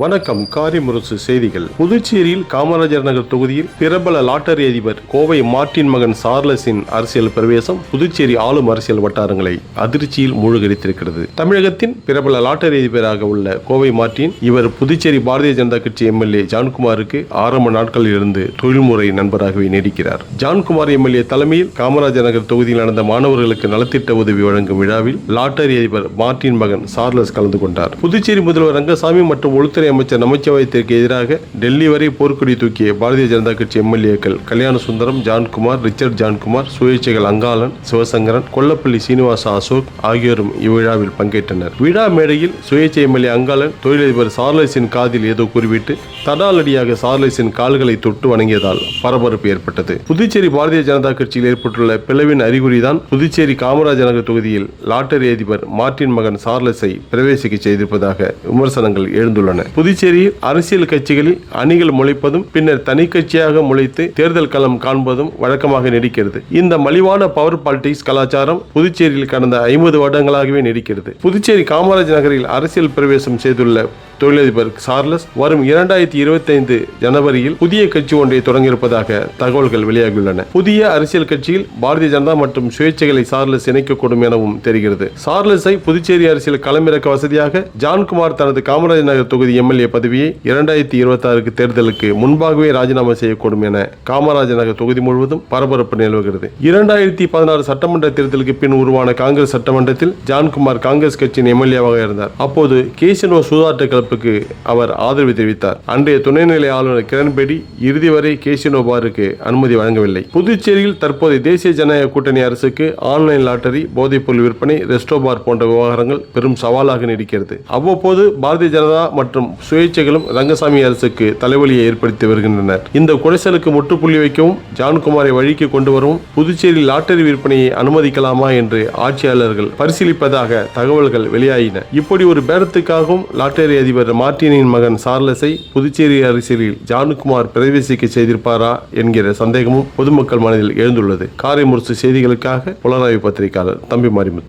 வணக்கம். காரிமுரசு செய்திகள். புதுச்சேரியில் காமராஜர் நகர் தொகுதியில் பிரபல லாட்டரி அதிபர் கோவை மார்ட்டின் மகன் சார்லஸின் அரசியல் பிரவேசம் புதுச்சேரி ஆளும் அரசியல் வட்டாரங்களை அதிர்ச்சியில் மூழ்கடித்திருக்கிறது. தமிழகத்தின் பிரபல லாட்டரி அதிபராக உள்ள கோவை மார்ட்டின் இவர் புதுச்சேரி பாரதிய ஜனதா கட்சி எம்எல்ஏ ஜான்குமாருக்கு ஆரம்ப நாட்களில் இருந்து தொழில்முறை நண்பராகவே நீடிக்கிறார். ஜான்குமார் எம்எல்ஏ தலைமையில் காமராஜர் நகர் தொகுதியில் நடந்த மாணவர்களுக்கு நலத்திட்ட உதவி வழங்கும் விழாவில் லாட்டரி அதிபர் மார்ட்டின் மகன் சார்லஸ் கலந்து கொண்டார். புதுச்சேரி முதல்வர் ரங்கசாமி மற்றும் உள்துறை அமைச்சர் நமச்சிவாயத்திற்கு எதிராக டெல்லி வரை போர்க்கொடி தூக்கிய பாரதிய ஜனதா கட்சி எம்எல்ஏக்கள் கல்யாண சுந்தரம், ஜான்குமார், ரிச்சர்ட் ஜான்குமார், சுயேட்சைகள் அங்காளன், சிவசங்கரன், கொல்லப்பள்ளி சீனிவாச அசோக் ஆகியோரும் இவ்விழாவில் பங்கேற்றனர். விழா மேடையில் சுயேட்சை எம்எல்ஏ அங்காளன் தொழிலதிபர் சார்லஸின் காதில் ஏதோ கூறிவிட்டு தடாலடியாக சார்லஸின் கால்களை தொட்டு வணங்கியதால் பரபரப்பு ஏற்பட்டது. புதுச்சேரி பாரதிய ஜனதா கட்சியில் ஏற்பட்டுள்ள பிளவின் அறிகுறிதான் புதுச்சேரி காமராஜர் நகர் தொகுதியில் லாட்டரி அதிபர் மார்ட்டின் மகன் சார்லஸை பிரவேசிக்க செய்திருப்பதாக விமர்சனங்கள் எழுந்துள்ளன. புதுச்சேரியில் அரசியல் கட்சிகளில் அணிகள் முளைப்பதும் பின்னர் தனி கட்சியாக முளைத்து தேர்தல் களம் காண்பதும் வழக்கமாக நீடிக்கிறது. இந்த மலிவான பவர் பாலிடிக்ஸ் கலாச்சாரம் புதுச்சேரியில் கடந்த 50 வருடங்களாகவே நீடிக்கிறது. புதுச்சேரி காமராஜ் நகரில் அரசியல் பிரவேசம் செய்துள்ள தொழிலதிபர் சார்லஸ் வரும் 2025 ஜனவரியில் புதிய கட்சி ஒன்றை தொடங்கியிருப்பதாக தகவல்கள் வெளியாகியுள்ளன. புதிய அரசியல் கட்சியில் பாரதிய ஜனதா மற்றும் சுயேட்சைகளை சார்லஸ் இணைக்கக்கூடும் எனவும் தெரிகிறது. சார்லஸை புதுச்சேரி அரசியல் களமிறக்க வசதியாக ஜான்குமார் தனது காமராஜ் நகர் தொகுதி எம்எல்ஏ பதவியை 2026 தேர்தலுக்கு முன்பாகவே ராஜினாமா செய்யக்கூடும் என காமராஜ் நகர் தொகுதி முழுவதும் பரபரப்பு நிலவுகிறது. 2016 சட்டமன்ற தேர்தலுக்கு பின் உருவான காங்கிரஸ் சட்டமன்றத்தில் ஜான்குமார் காங்கிரஸ் கட்சியின் எம்எல்ஏவாக இருந்தார். அப்போது கேசினோ சூதாட்ட அவர் ஆதரவு தெரிவித்தார். அன்றைய துணைநிலை ஆளுநர் கிரண்பேடி இறுதி வரை கேசினோ பாருக்கு அனுமதி வழங்கவில்லை. புதுச்சேரியில் தற்போதைய தேசிய ஜனநாயக கூட்டணி அரசுக்கு ஆன்லைன் லாட்டரி, போதைப்பொருள் விற்பனை, ரெஸ்டோ பார் போன்ற விவகாரங்கள் பெரும் சவாலாக நீடிக்கிறது. அவ்வப்போது பாரதிய ஜனதா மற்றும் சுயேட்சைகளும் ரங்கசாமி அரசுக்கு தலைவலியை ஏற்படுத்தி வருகின்றனர். இந்த குடைசலுக்கு முற்றுப்புள்ளி வைக்கவும் ஜான்குமாரை வழிக்கு கொண்டு வரவும் புதுச்சேரி லாட்டரி விற்பனையை அனுமதிக்கலாமா என்று ஆட்சியாளர்கள் பரிசீலிப்பதாக தகவல்கள் வெளியாகின. இப்படி ஒரு பேரத்துக்காகவும் லாட்டரி அதிபர் மார்ட்டினின் மகன் சார்லஸை புதுச்சேரி அரசியலில் ஜான்குமார் பிரவேசிக்க செய்திருப்பாரா என்கிற சந்தேகமும் பொதுமக்கள் மனதில் எழுந்துள்ளது. காரைமுரசு செய்திகளுக்காக புலனாய்வு பத்திரிகையாளர் தம்பி மாரிமுத்து.